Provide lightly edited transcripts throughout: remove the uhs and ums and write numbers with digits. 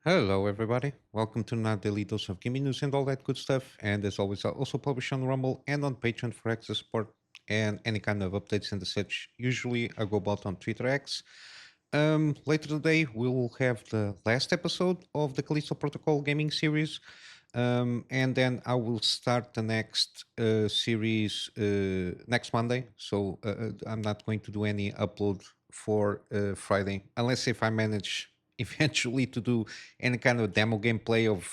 Hello, everybody. Welcome to another daily dose of gaming news and all that good stuff. And as always, I also publish on Rumble and on Patreon for extra support and any kind of updates and such. Usually, I go about on Twitter X. Later today, we will have the last episode of the Callisto Protocol gaming series. And then I will start the next series next Monday. So I'm not going to do any upload for Friday, unless if I manage eventually to do any kind of demo gameplay of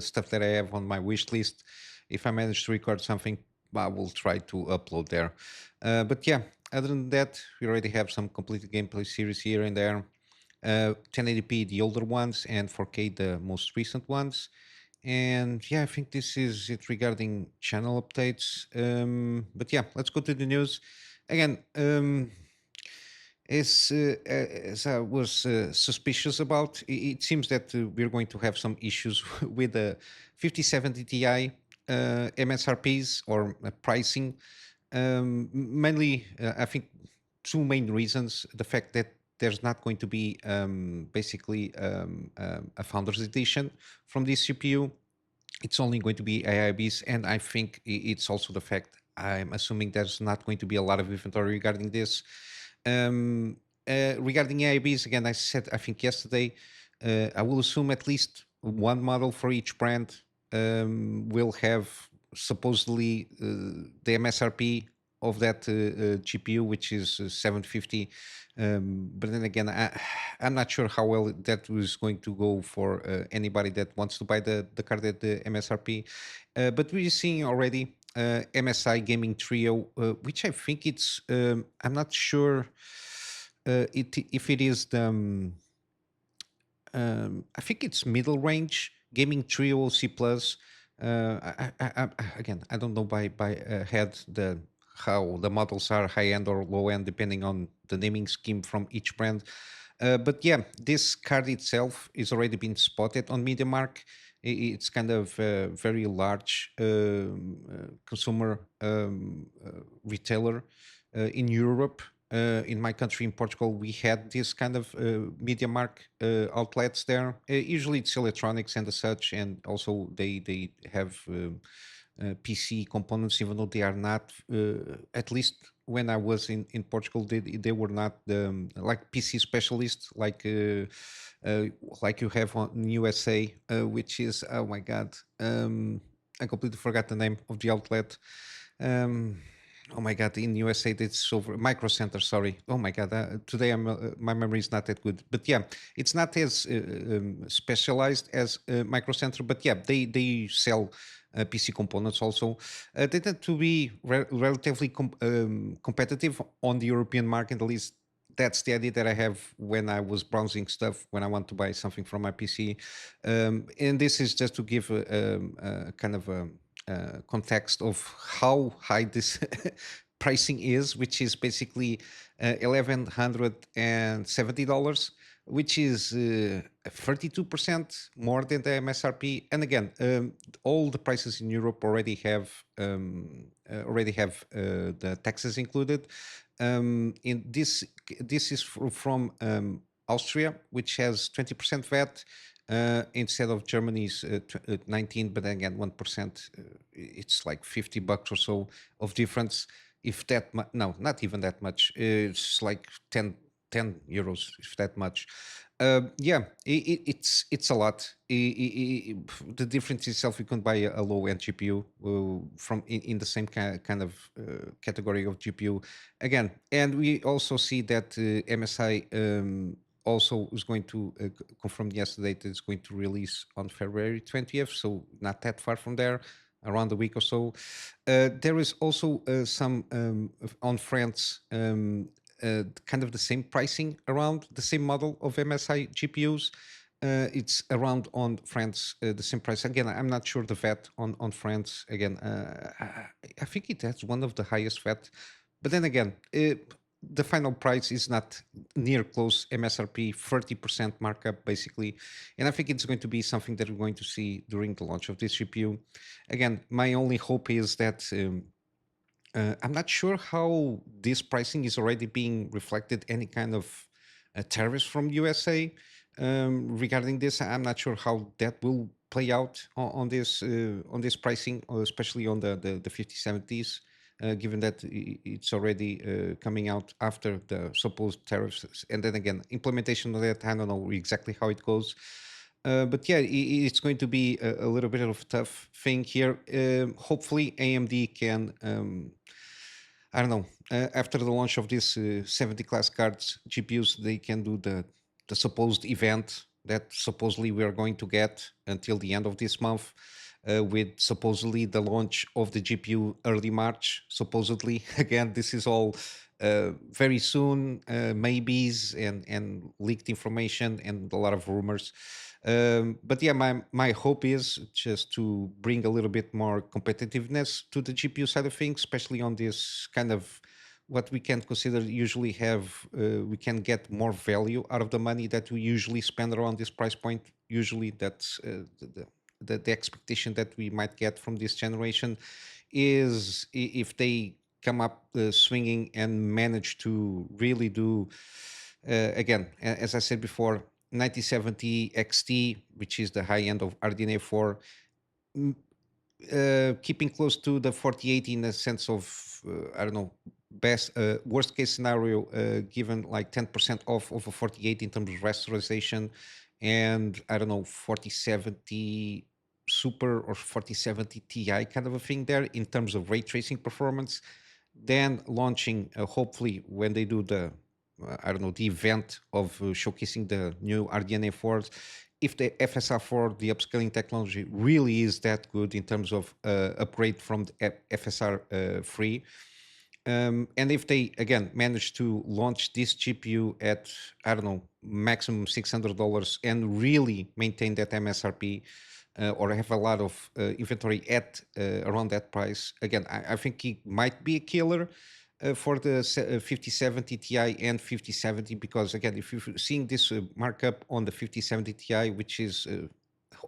stuff that I have on my wish list. If I manage to record something, I will try to upload there. But yeah, other than that, we already have some completed gameplay series here and there. 1080p the older ones and 4K the most recent ones. And yeah, I think this is it regarding channel updates. But yeah, let's go to the news. Again, as I was suspicious about, it seems that we're going to have some issues with the 5070 Ti MSRPs or pricing. Mainly, I think two main reasons: the fact that there's not going to be basically a founder's edition from this CPU. It's only going to be AIBs, and I think it's also the fact I'm assuming there's not going to be a lot of inventory regarding this. Regarding AIBs, again, I said I think yesterday, I will assume at least one model for each brand will have supposedly the MSRP of that GPU, which is 750. But then again, I'm not sure how well that was going to go for anybody that wants to buy the card at the MSRP. But we're seeing already MSI Gaming Trio, which I think I'm not sure if it is I think it's middle range gaming trio C plus. Again, I don't know by head the how the models are high end or low end depending on the naming scheme from each brand. But yeah, this card itself is already been spotted on MediaMark. It's kind of very large consumer retailer in Europe. In my country, in Portugal, we had this kind of MediaMark outlets there. Usually, it's electronics and such, and also they have PC components, even though they are not. At least when I was in Portugal, they were not like PC specialists like you have in USA, which is oh my god, I completely forgot the name of the outlet. Um, oh my god, in USA it's over Micro Center. Sorry. Oh my god, today my memory is not that good. But yeah, it's not as specialized as Micro Center. But yeah, they sell PC components also. They tend to be relatively competitive on the European market, at least that's the idea that I have when I was browsing stuff when I want to buy something from my PC. And this is just to give a kind of a context of how high this pricing is, which is basically $1,170, which is 32% more than the MSRP. And again, all the prices in Europe already have the taxes included. In this is from Austria, which has 20% VAT instead of Germany's 19, but then again 1%. It's like $50 or so of difference. If that no, not even that much. It's like 10 euros, if that much. Yeah, it's a lot. The difference itself, you can buy a low end GPU from in the same kind of category of GPU again. And we also see that MSI also is going to confirm yesterday that it's going to release on February 20th, so not that far from there, around a week or so. There is also some on France. Kind of the same pricing around the same model of MSI GPUs. It's around on France the same price. Again, I'm not sure the VAT on France. Again, I think it has one of the highest VAT. But then again, the final price is not near close MSRP, 30% markup basically. And I think it's going to be something that we're going to see during the launch of this GPU. Again, my only hope is that I'm not sure how this pricing is already being reflected any kind of tariffs from USA. regarding this. I'm not sure how that will play out on this pricing, or especially on the 5070s, given that it's already coming out after the supposed tariffs. And then again, implementation of that, I don't know exactly how it goes. But yeah, it's going to be a little bit of a tough thing here. Hopefully, AMD can. I don't know. After the launch of these 70 class cards GPUs, they can do the supposed event that supposedly we are going to get until the end of this month, with supposedly the launch of the GPU early March. Supposedly, again, this is all very soon, maybes and leaked information and a lot of rumors. But yeah, my hope is just to bring a little bit more competitiveness to the GPU side of things, especially on this kind of what we can consider usually have we can get more value out of the money that we usually spend around this price point. Usually, that's the expectation that we might get from this generation is if they come up swinging and manage to really do again, as I said before, 9070 XT, which is the high end of RDNA 4, keeping close to the 4080 in a sense of I don't know, best worst case scenario, given like 10% off of a 4080 in terms of rasterization, and I don't know, 4070 Super or 4070 Ti kind of a thing there in terms of ray tracing performance. Then launching, hopefully, when they do the I don't know, the event of showcasing the new RDNA 4s, if the FSR4, the upscaling technology, really is that good in terms of upgrade from the FSR 3, and if they again manage to launch this GPU at, I don't know, maximum $600 and really maintain that MSRP, or have a lot of inventory at around that price, again, I think it might be a killer for the 5070 Ti and 5070, because again, if you're seeing this markup on the 5070 Ti, which is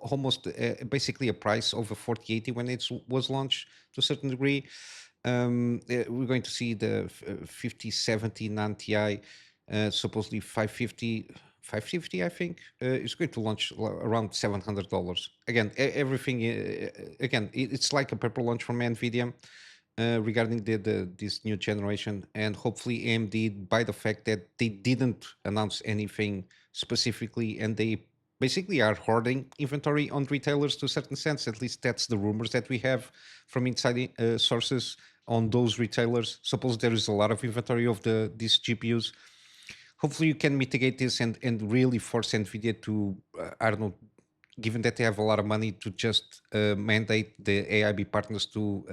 almost basically a price of a 4080 when it was launched to a certain degree, we're going to see the 5070 non-Ti, supposedly 550, I think, is going to launch around $700. Again, everything, again, it's like a paper launch from NVIDIA regarding this new generation, and hopefully AMD, by the fact that they didn't announce anything specifically and they basically are hoarding inventory on retailers to a certain sense. At least that's the rumors that we have from inside sources on those retailers. Suppose there is a lot of inventory of these GPUs. Hopefully you can mitigate this and really force NVIDIA to, I don't know, given that they have a lot of money, to just mandate the AIB partners to,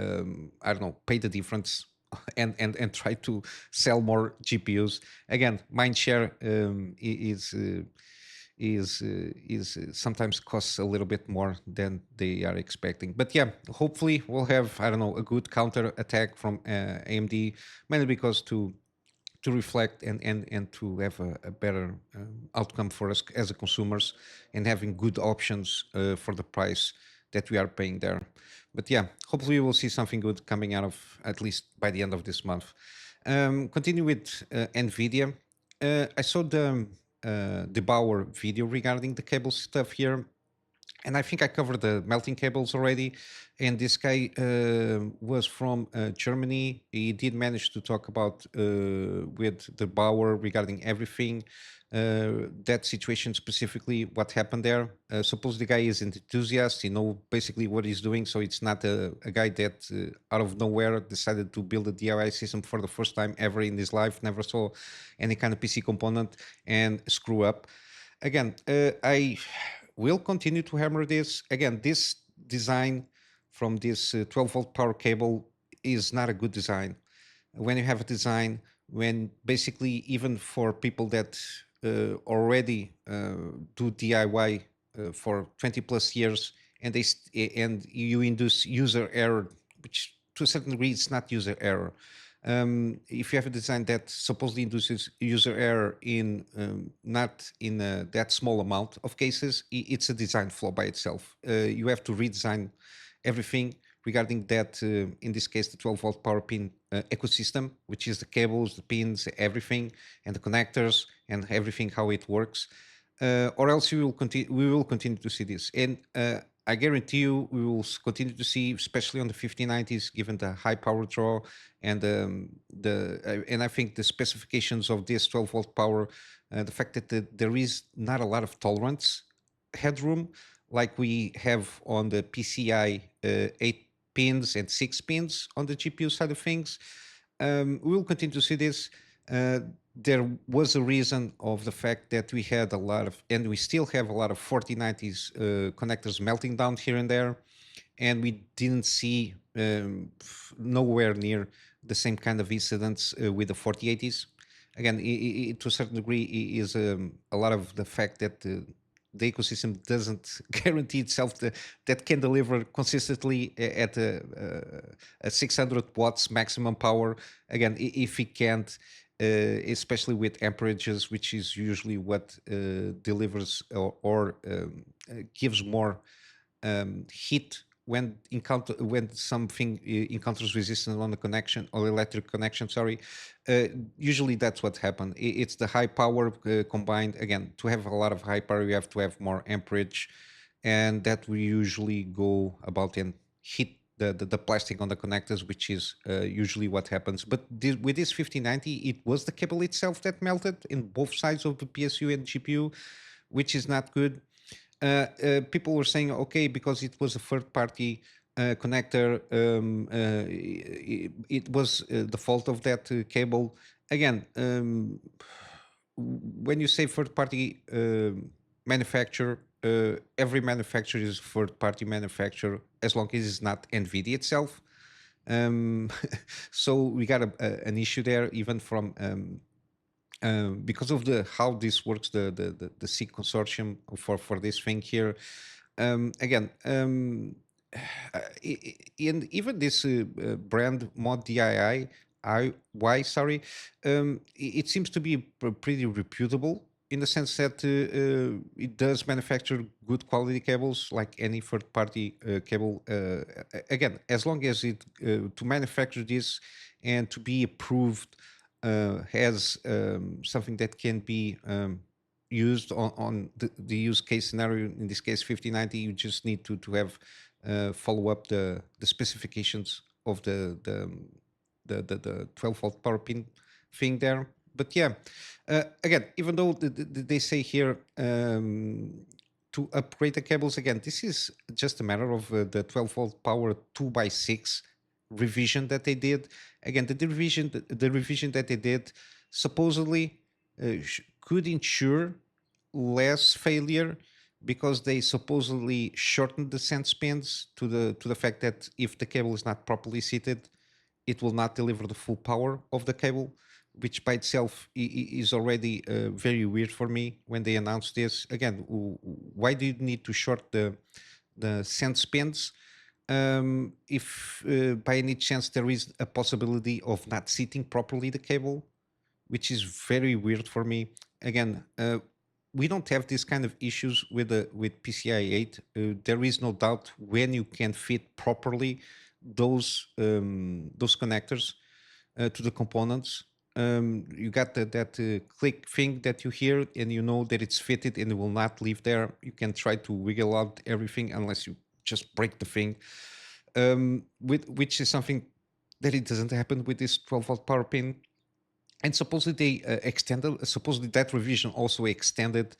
I don't know, pay the difference and try to sell more GPUs. Again, mindshare is sometimes costs a little bit more than they are expecting. But yeah, hopefully we'll have, I don't know, a good counter attack from AMD, mainly because to reflect and to have a better outcome for us as a consumers, and having good options for the price that we are paying there. But yeah, hopefully we will see something good coming out of, at least by the end of this month. Continue with NVIDIA. I saw the Bauer video regarding the cable stuff here, and I think I covered the melting cables already. And this guy was from Germany. He did manage to talk about with the Bauer regarding everything, that situation specifically, what happened there. Suppose the guy is an enthusiast, basically what he's doing. So it's not a guy that out of nowhere decided to build a DIY system for the first time ever in his life, never saw any kind of PC component and screw up. Again, I will continue to hammer this. Again, this design from this 12-volt power cable is not a good design. When you have a design, when basically even for people that already do DIY for 20 plus years, and and you induce user error, which to a certain degree it's not user error. If you have a design that supposedly induces user error in not in that small amount of cases, it's a design flaw by itself. You have to redesign everything regarding that, in this case, the 12-volt power pin ecosystem, which is the cables, the pins, everything, and the connectors, and everything, how it works. or else we will continue to see this. And I guarantee you we will continue to see, especially on the 5090s, given the high power draw and and I think the specifications of this 12 volt power, the fact that there is not a lot of tolerance headroom like we have on the PCI 8 pins and 6 pins on the GPU side of things. We will continue to see this. There was a reason of the fact that we had a lot of, and we still have a lot of 4090s connectors melting down here and there, and we didn't see nowhere near the same kind of incidents with the 4080s. Again, to a certain degree, is a lot of the fact that the ecosystem doesn't guarantee itself that can deliver consistently at a 600 watts maximum power. Again, if it can't, especially with amperages, which is usually what delivers or gives more heat when something encounters resistance on the connection or electric connection. Sorry, usually that's what happens. It's the high power combined. Again, to have a lot of high power, you have to have more amperage, and that will usually go about and hit the plastic on the connectors, which is usually what happens. But with this 5090, it was the cable itself that melted in both sides of the PSU and GPU, which is not good. People were saying, okay, because it was a third-party connector, it was the fault of that cable. Again, when you say third-party manufacturer, every manufacturer is third-party manufacturer as long as it's not NVIDIA itself. So we got an issue there, even from because of how this works, the SIG consortium for this thing here. Again, and even this brand mod DIY, sorry, it seems to be pretty reputable in the sense that it does manufacture good quality cables like any third-party cable. Again, as long as it to manufacture this and to be approved has something that can be used on the use case scenario, in this case 5090, you just need to have follow up the specifications of the 12 volt power pin thing there. But yeah, again, even though they say here to upgrade the cables, again, this is just a matter of the 12 volt power 2x6 revision that they did. Again, the revision that they did supposedly could ensure less failure, because they supposedly shortened the sense pins to the fact that if the cable is not properly seated, it will not deliver the full power of the cable, which by itself is already very weird for me when they announced this. Again, why do you need to short the sense pins if by any chance there is a possibility of not seating properly the cable, which is very weird for me. Again, we don't have this kind of issues with PCI 8. There is no doubt when you can fit properly those connectors to the components. You got that click thing that you hear, and you know that it's fitted and it will not leave there. You can try to wiggle out everything unless you just break the thing, which is something that it doesn't happen with this 12 volt power pin. And supposedly they extended, supposedly that revision also extended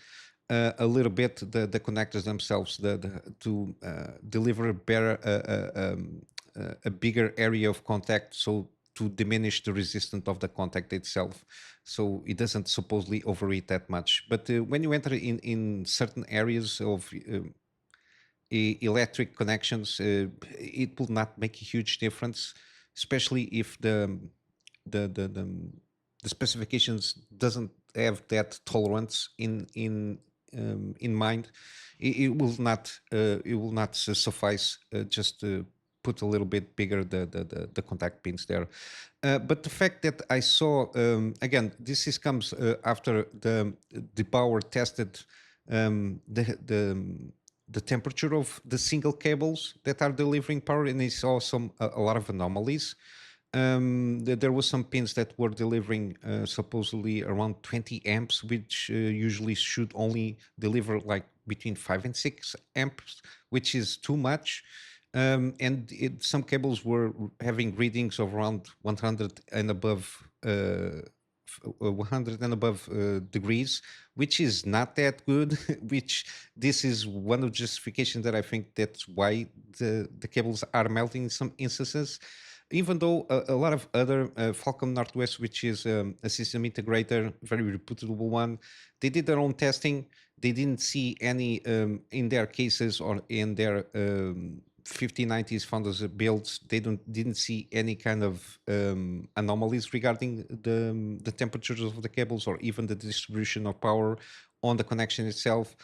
a little bit the connectors themselves to deliver a bigger area of contact, so to diminish the resistance of the contact itself, so it doesn't supposedly overheat that much. But when you enter in certain areas of electric connections, it will not make a huge difference, especially if the specifications doesn't have that tolerance in mind. It will not suffice just to put a little bit bigger the contact pins there. But the fact that I saw again, this comes after the power tested the temperature of the single cables that are delivering power, and I saw a lot of anomalies. There was some pins that were delivering supposedly around 20 amps, which usually should only deliver like between 5 and 6 amps, which is too much. Some cables were having readings of around 100 and above 100 and above degrees, which is not that good. Which this is one of the justifications that I think that's why the cables are melting in some instances. Even though a lot of other Falcon Northwest, which is a system integrator, very reputable one, they did their own testing. They didn't see any in their cases or in their 5090s founders builds. They didn't see any kind of anomalies regarding the temperatures of the cables or even the distribution of power on the connection itself.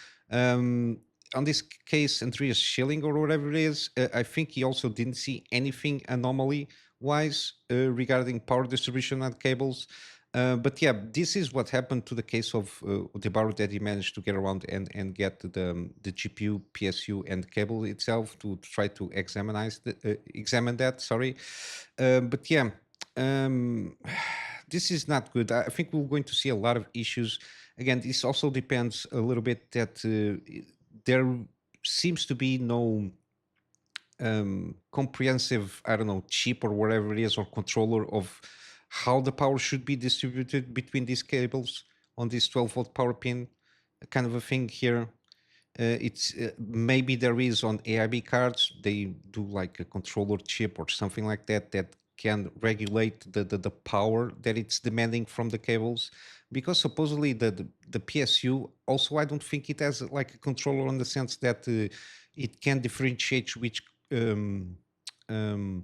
On this case, Andreas Schilling or whatever it is, I think he also didn't see anything anomaly wise regarding power distribution on cables. But yeah, this is what happened to the case of the bar that he managed to get around and get the GPU, PSU, and cable itself to try to examine that. Sorry, but yeah, this is not good. I think we're going to see a lot of issues. Again, this also depends a little bit that there seems to be no comprehensive, I don't know, chip or whatever it is, or controller of how the power should be distributed between these cables on this 12-volt power pin, kind of a thing here. It's maybe there is on AIB cards, they do like a controller chip or something like that that can regulate the power that it's demanding from the cables, because supposedly the PSU also, I don't think it has like a controller in the sense that it can differentiate um, um,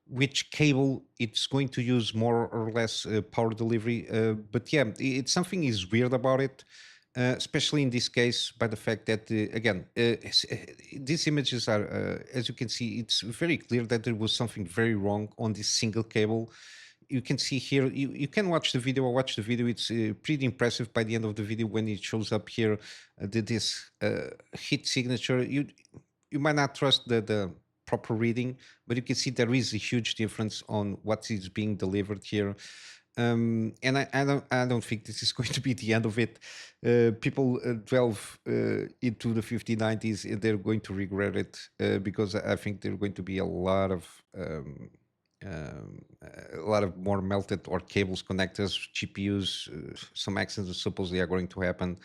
which cable it's going to use more or less power delivery. But yeah, it's something is weird about it, especially in this case, by the fact that these images are, as you can see, it's very clear that there was something very wrong on this single cable. You can see here, you can watch the video. Watch the video. It's pretty impressive by the end of the video when it shows up here. This heat signature. You might not trust the proper reading, but you can see there is a huge difference on what is being delivered here. And I don't think this is going to be the end of it. People delve into the 5090s, and they're going to regret it because I think there are going to be a lot of more melted or cables, connectors, GPUs. Some accidents supposedly are going to happen.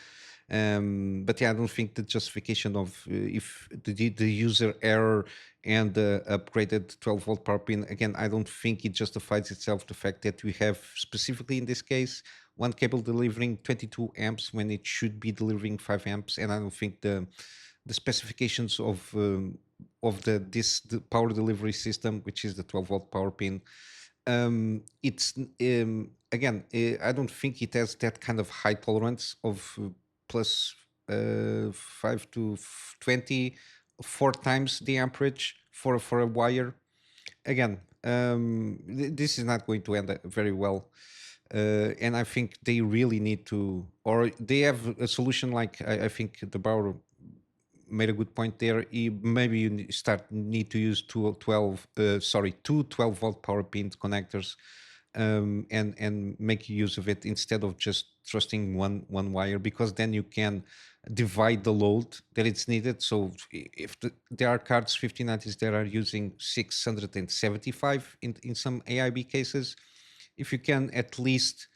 But yeah, I don't think the justification of if the user error and the upgraded 12-volt power pin, again, I don't think it justifies itself the fact that we have specifically in this case one cable delivering 22 amps when it should be delivering 5 amps, and I don't think the specifications of the power delivery system, which is the 12-volt power pin, it's again, I don't think it has that kind of high tolerance of plus 5 to 20, 4 times the amperage for a wire. Again, this is not going to end very well. And I think they really need to, or they have a solution like I think the Bauer made a good point there. Maybe you need to use two 12-volt power pin connectors, and make use of it instead of just trusting one wire, because then you can divide the load that it's needed. So if there are cards 5090s that are using 675 in some AIB cases, if you can at least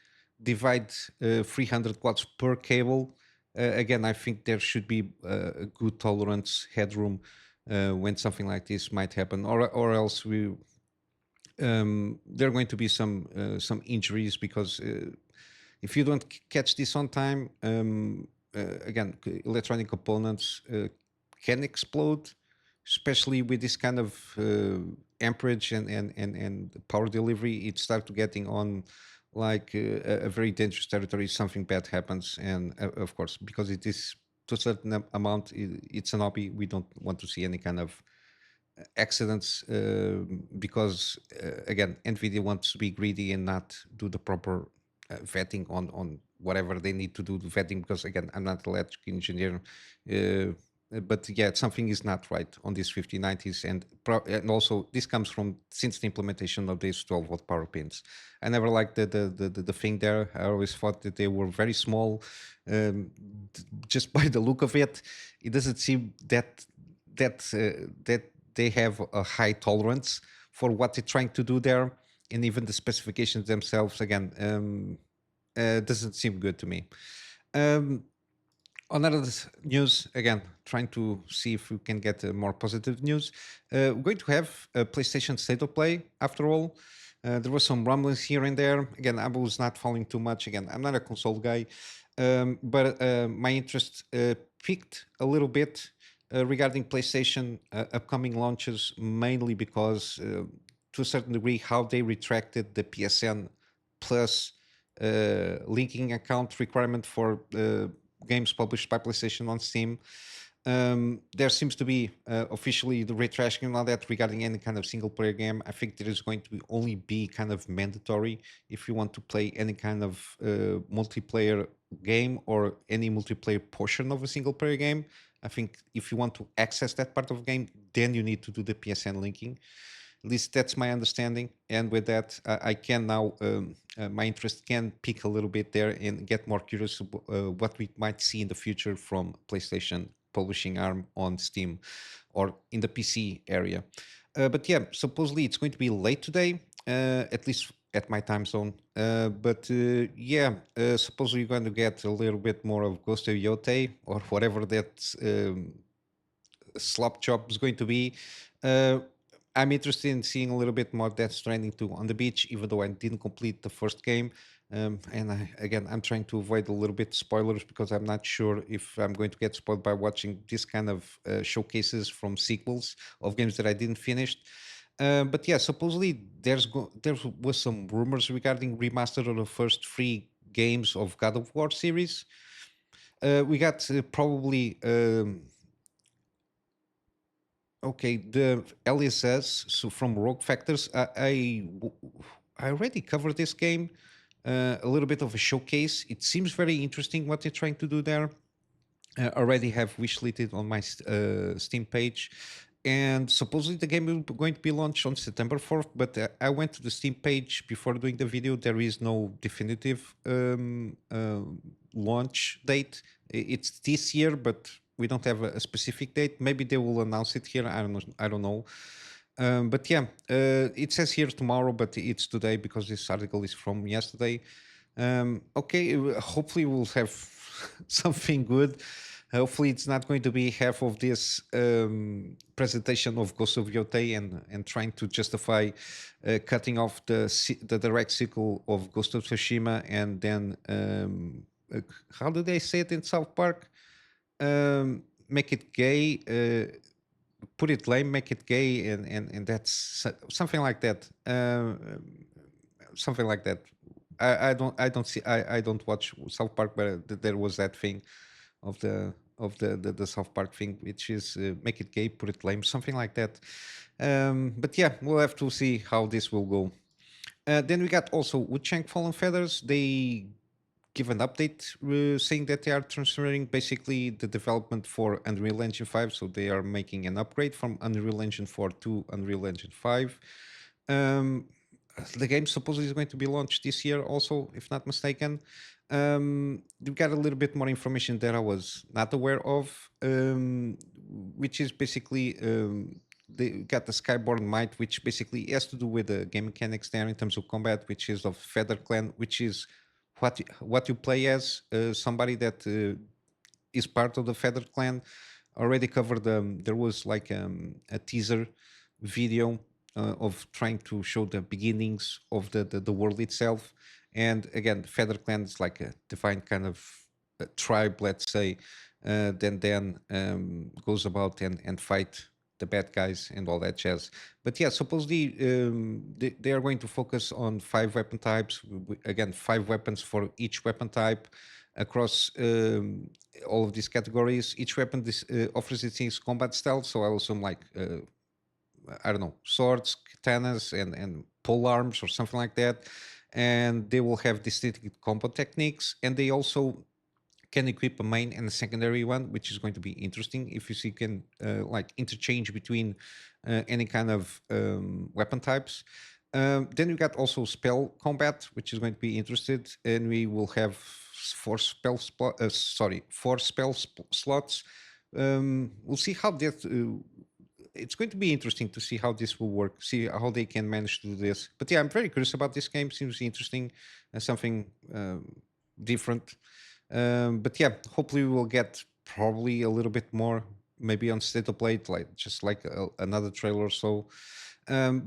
divide 300 watts per cable, again, I think there should be a good tolerance headroom when something like this might happen, or else there are going to be some injuries, because if you don't catch this on time, again, electronic components can explode, especially with this kind of amperage and power delivery. It starts getting on like a very dangerous territory. Something bad happens, and of course, because it is to a certain amount, it's an hobby. We don't want to see any kind of accidents, because again, NVIDIA wants to be greedy and not do the proper vetting on whatever they need to do the vetting, because again, I'm not an electrical engineer. but yeah, something is not right on these 5090s, and also this comes from since the implementation of these 12-volt power pins. I never liked the thing there. I always thought that they were very small. Just by the look of it, it doesn't seem that they have a high tolerance for what they're trying to do there, and even the specifications themselves again doesn't seem good to me. Um, on other news, again, trying to see if we can get more positive news. We're going to have a PlayStation State of Play after all. There were some rumblings here and there. Again, I was not following too much. Again, I'm not a console guy, but my interest peaked a little bit regarding PlayStation upcoming launches, mainly because, to a certain degree, how they retracted the PSN Plus linking account requirement for games published by PlayStation on Steam. There seems to be officially the retrashing on that regarding any kind of single player game. I think there is going to only be kind of mandatory if you want to play any kind of multiplayer game or any multiplayer portion of a single player game. I think if you want to access that part of the game, then you need to do the PSN linking. At least that's my understanding. And with that, I can now, my interest can peak a little bit there and get more curious what we might see in the future from PlayStation publishing arm on Steam or in the PC area. But yeah, supposedly it's going to be late today, at least at my time zone. Supposedly you're going to get a little bit more of Ghost of Yote or whatever that slop chop is going to be. Uh, I'm interested in seeing a little bit more Death Stranding 2 on the beach, even though I didn't complete the first game. I'm trying to avoid a little bit spoilers because I'm not sure if I'm going to get spoiled by watching this kind of showcases from sequels of games that I didn't finish. But yeah, supposedly there was some rumors regarding remaster of the first three games of God of War series. We got probably okay, the LSS, so from Rogue Factors, I already covered this game, a little bit of a showcase. It seems very interesting what they're trying to do there. Already have wishlisted on my Steam page, and supposedly the game will be going to be launched on September 4th. But I went to the Steam page before doing the video. There is no definitive launch date. It's this year, but we don't have a specific date. Maybe they will announce it here. I don't know. I don't know. But yeah, it says here tomorrow, but it's today because this article is from yesterday. Okay, hopefully we'll have something good. Hopefully it's not going to be half of this presentation of Ghost of Yote and trying to justify cutting off the direct sequel of Ghost of Tsushima and then how do they say it in South Park? Make it gay, put it lame, make it gay, and that's something like that. Something like that. I don't watch South Park, but there was that thing of the South Park thing, which is make it gay, put it lame, something like that. But yeah, we'll have to see how this will go. Then we got also Wuchang Fallen Feathers. They give an update saying that they are transferring basically the development for Unreal Engine 5. So they are making an upgrade from Unreal Engine 4 to Unreal Engine 5. The game supposedly is going to be launched this year also, if not mistaken. We got a little bit more information that I was not aware of, which is basically they got the Skyborn Might, which basically has to do with the game mechanics there in terms of combat, which is of Feather Clan, which is what you play as somebody that is part of the Feather Clan. Already covered. There was like a teaser video of trying to show the beginnings of the world itself. And again, the Feather Clan is like a defined kind of tribe, let's say, then goes about and fight the bad guys and all that jazz. But yeah, supposedly they are going to focus on 5 weapon types. Again, 5 weapons for each weapon type across all of these categories. Each weapon offers its combat style. So I assume like I don't know, swords, katanas, and pole arms or something like that. And they will have distinct combat techniques, and they also can equip a main and a secondary one, which is going to be interesting if you see can like interchange between any kind of weapon types. Then we got also spell combat, which is going to be interested, and we will have four slots. We'll see how that. It's going to be interesting to see how this will work, see how they can manage to do this. But yeah, I'm very curious about this game. Seems interesting, something different. But yeah, hopefully we will get probably a little bit more, maybe on state of play, like just like another trailer or so.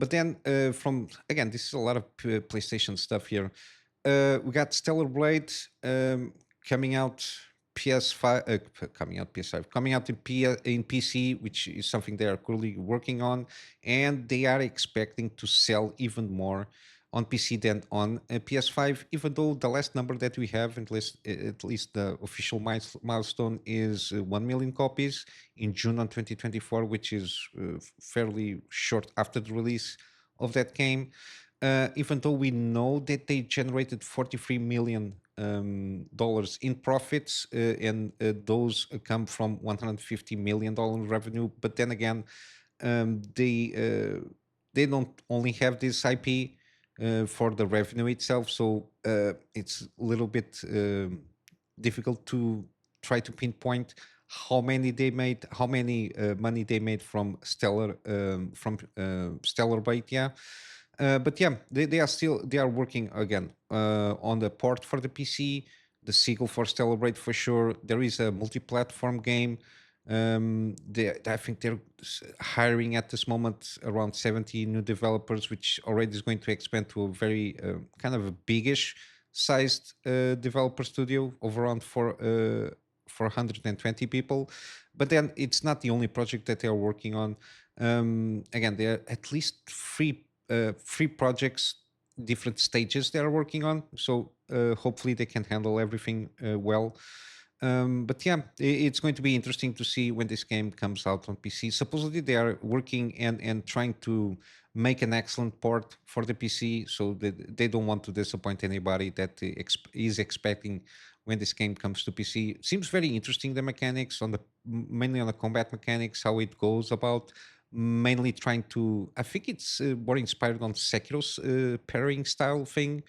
But then from again, this is a lot of PlayStation stuff here. We got Stellar Blade coming out PS5, coming out PS5, coming out in PC, which is something they are currently working on, and they are expecting to sell even more on PC than on PS5. Even though the last number that we have, at least the official milestone, is 1 million copies in June on 2024, which is fairly short after the release of that game. Even though we know that they generated $43 million dollars in profits, and those come from $150 million revenue. But then again, they don't only have this IP for the revenue itself, so it's a little bit difficult to try to pinpoint how many they made, how many money they made from Stellar Bait, yeah. But yeah, they are working again on the port for the PC, the sequel for Stellar Blade for sure. There is a multi-platform game. I think they're hiring at this moment around 70 new developers, which already is going to expand to a very kind of a biggish sized developer studio of around 420 people. But then it's not the only project that they are working on. Again, there are at least three projects, different stages they are working on. So hopefully they can handle everything well. But yeah, it's going to be interesting to see when this game comes out on PC. Supposedly they are working and trying to make an excellent port for the PC, so that they don't want to disappoint anybody that is expecting when this game comes to PC. Seems very interesting, the mechanics on the mainly on the combat mechanics, how it goes about. Mainly trying to, I think it's more inspired on Sekiro's parrying style thing.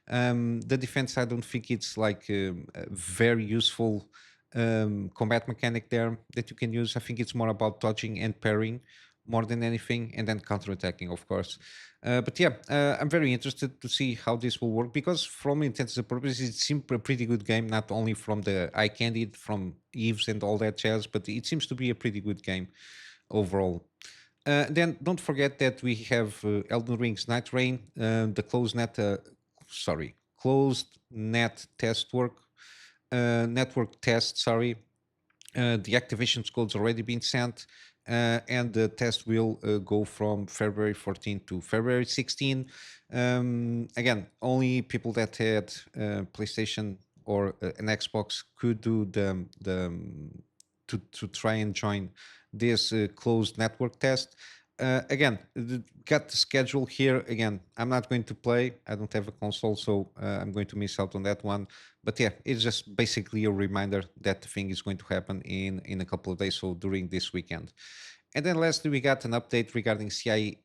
The defense, I don't think it's like a very useful combat mechanic there that you can use. I think it's more about dodging and parrying more than anything, and then counterattacking, of course. But yeah, I'm very interested to see how this will work, because from intents and purposes, it seems a pretty good game, not only from the eye candy, from Eves and all that jazz, but it seems to be a pretty good game overall. Then don't forget that we have Elden Ring's Nightreign, the closed net test network test. Sorry, the activation code's already been sent, and the test will go from February 14 to February 16. Again, only people that had PlayStation or an Xbox could do to try and join this closed network test. Again, got the schedule here. Again, I'm not going to play. I don't have a console, so I'm going to miss out on that one. But yeah, it's just basically a reminder that the thing is going to happen in a couple of days, so during this weekend. And then lastly, we got an update regarding CI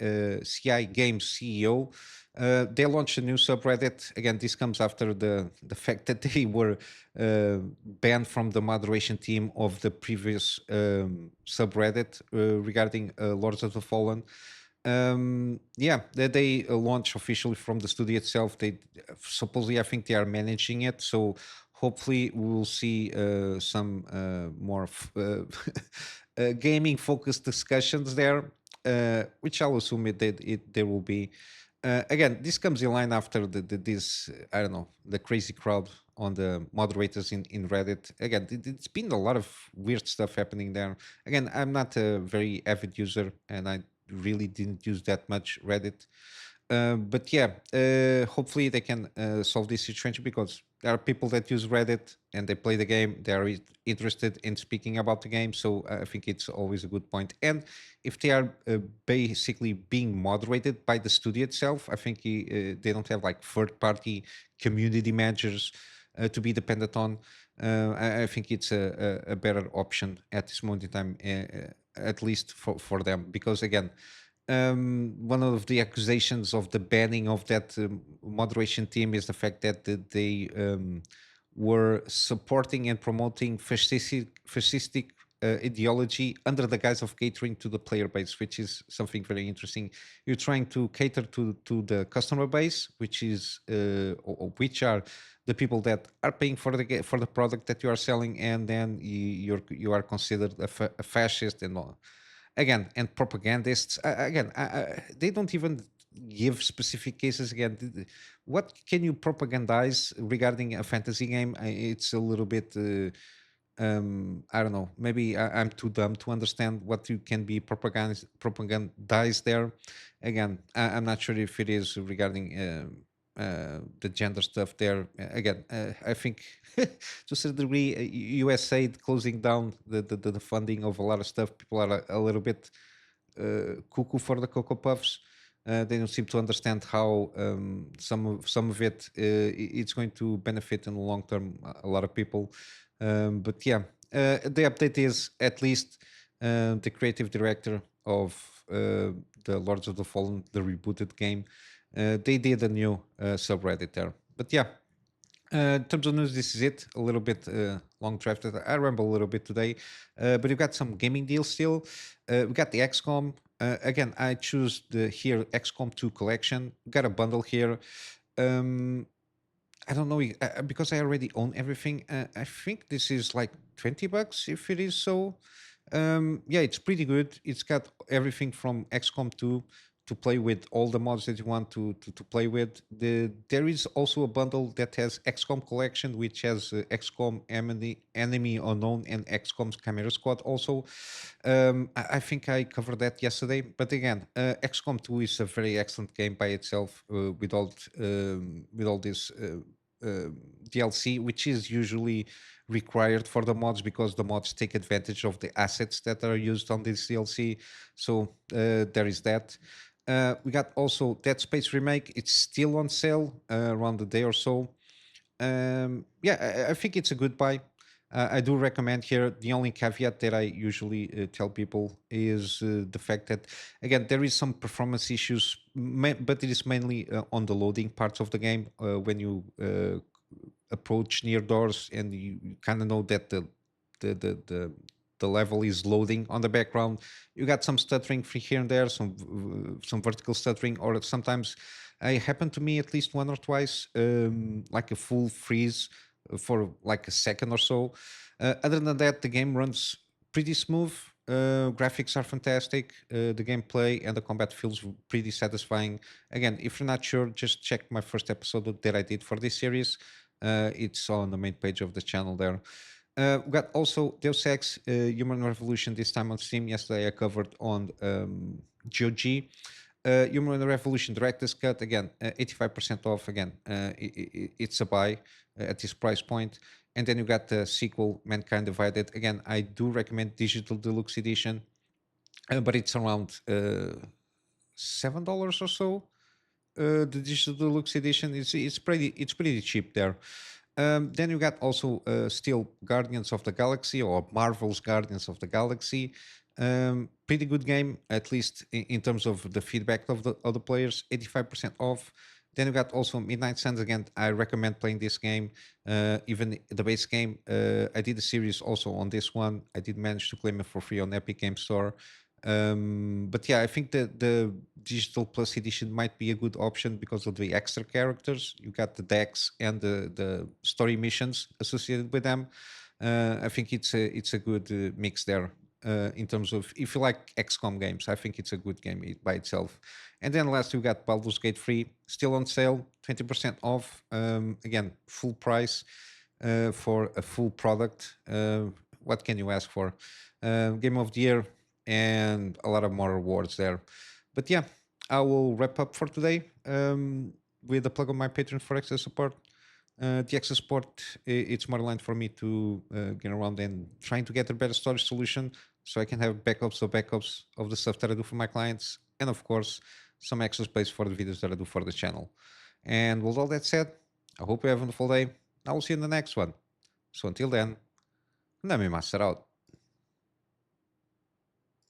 Games CEO. They launched a new subreddit. Again, this comes after the fact that they were banned from the moderation team of the previous subreddit regarding Lords of the Fallen. Yeah, they launch officially from the studio itself. They supposedly, I think they are managing it, so hopefully we will see some more gaming focused discussions there, which I'll assume there will be. Again, this comes in line after this, I don't know, the crazy crowd on the moderators in Reddit. Again, it's been a lot of weird stuff happening there. Again, I'm not a very avid user, and I really didn't use that much Reddit. But yeah, hopefully they can solve this situation, because there are people that use Reddit and they play the game. They are interested in speaking about the game, so I think it's always a good point. And if they are basically being moderated by the studio itself, I think they don't have like third-party community managers to be dependent on. I think it's a better option at this moment in time, at least for them, because again, one of the accusations of the banning of that moderation team is the fact that they were supporting and promoting fascistic ideology under the guise of catering to the player base, which is something very interesting. You're trying to cater to the customer base, which is which are the people that are paying for the product that you are selling, and then you are considered a fascist and all. Again, and propagandists again, they don't even give specific cases. Again, what can you propagandize regarding a fantasy game? It's a little bit I don't know, maybe I'm too dumb to understand what you can be propagandized there. Again, I'm not sure if it is regarding the gender stuff there. Again, I think to a certain degree, USA closing down the funding of a lot of stuff, people are a little bit cuckoo for the Cocoa Puffs. They don't seem to understand how some of it it's going to benefit in the long term a lot of people. But yeah, the update is at least the creative director of the Lords of the Fallen, the rebooted game. They did a new subreddit there. But yeah, in terms of news, this is it. A little bit long drafted. I ramble a little bit today, but we've got some gaming deals still. We got the XCOM. Again, I choose the here XCOM 2 collection. We got a bundle here. I don't know because I already own everything. I think this is like $20 if it is so. Yeah, it's pretty good. It's got everything from XCOM 2 to play with, all the mods that you want to play with. There is also a bundle that has XCOM collection, which has XCOM Enemy Unknown and XCOM's Chimera Squad also. I think I covered that yesterday. But again, XCOM 2 is a very excellent game by itself with all this DLC, which is usually required for the mods because the mods take advantage of the assets that are used on this DLC. So there is that. We got also Dead Space Remake. It's still on sale around a day or so. Yeah, I think it's a good buy. I do recommend here. The only caveat that I usually tell people is the fact that, again, there is some performance issues, but it is mainly on the loading parts of the game when you approach near doors and you kind of know that the, the the the level is loading on the background. You got some stuttering here and there, some vertical stuttering, or sometimes it happened to me at least one or twice, like a full freeze for like a second or so. Other than that, the game runs pretty smooth. Graphics are fantastic. The gameplay and the combat feels pretty satisfying. Again, if you're not sure, just check my first episode that I did for this series. It's on the main page of the channel there. We got also Deus Ex Human Revolution, this time on Steam. Yesterday I covered on GOG. Human Revolution Director's Cut, again, 85% off. Again, it's a buy at this price point. And then you got the sequel, Mankind Divided. Again, I do recommend Digital Deluxe Edition, but it's around $7 or so. The Digital Deluxe Edition it's pretty cheap there. Then you got also still Guardians of the Galaxy, or Marvel's Guardians of the Galaxy. Pretty good game, at least in terms of the feedback of the other players. 85% off. Then you got also Midnight Suns. Again, I recommend playing this game. Even the base game, I did a series also on this one. I did manage to claim it for free on Epic Game Store. But yeah, I think the Digital Plus edition might be a good option because of the extra characters. You got the decks and the story missions associated with them. I think it's a good mix there. In terms of, if you like XCOM games, I think it's a good game by itself. And then last we got Baldur's Gate 3, still on sale, 20% off. Again, full price for a full product. What can you ask for? Game of the Year and a lot of more rewards there. But yeah, I will wrap up for today with a plug on my Patreon for extra support. The extra support, it's more aligned for me to get around and trying to get a better storage solution so I can have backups of the stuff that I do for my clients, and of course some extra space for the videos that I do for the channel. And with all that said, I hope you have a wonderful day. I will see you in the next one. So until then, Kunamy Master out.